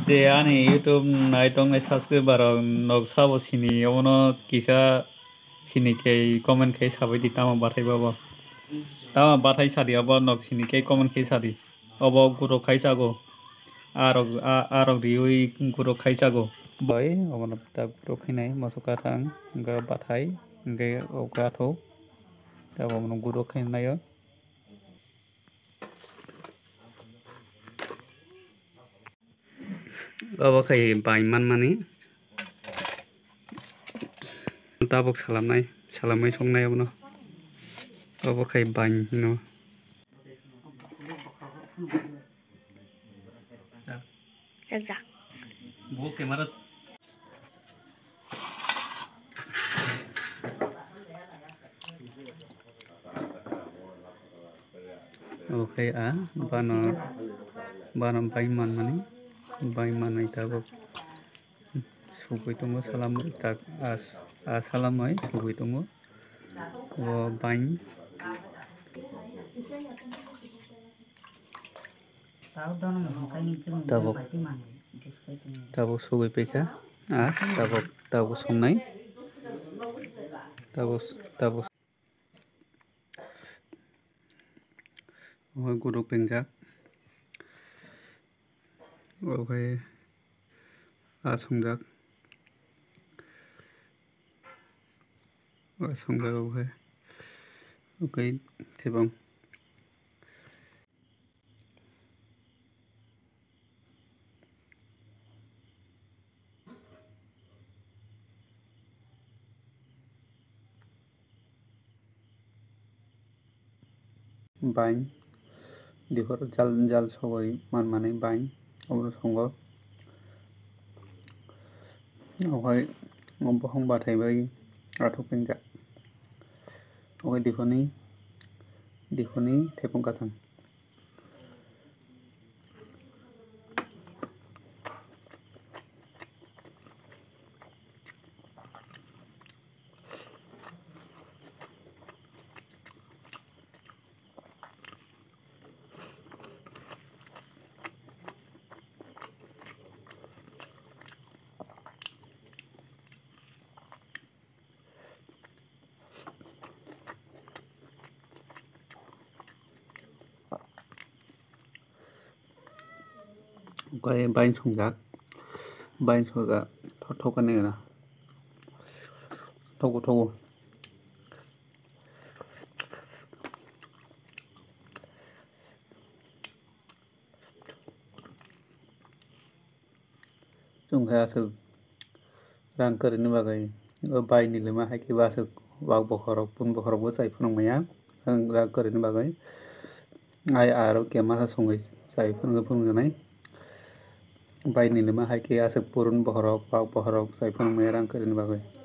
Je ani YouTube naitong na subscriber nog sabo sini ono kisa sini ke comment ke sabai di tama bathai babo tama bathai sadi abo nog sini ke comment ke sadi obo guro khai sago arok riui guro khai sago boy obo ta guro khainai mosoka thang ga bathai ge oka tho ta obo guro khainai obo khai bai man mani tabok salamai songnai obo obo khai bai no Zag. Buo camera okay bano baiman mani baiman tabok sugoi tongo salamai tak salamai sugoi tongo o bain tabok sugoi peka tabok songnai tabok guru pengjak okai songjak okai thebang bain dihor jal sogoi manmani bain obo songo okai bohong bathai bai athok pengjak okai dihoni thepong kathang okai bain songjak bain soga thokan na thogo jongkha asuk rang korini bagai baini lema haike basuk wak bokhorok pun bokhorok bo chai phunukmaya rang korini bagai ai aro kemasa songoi chai phunuknai baini lema haike asuk purun bokhorok wak bokhorok chai phunukmaya rang korini bagai।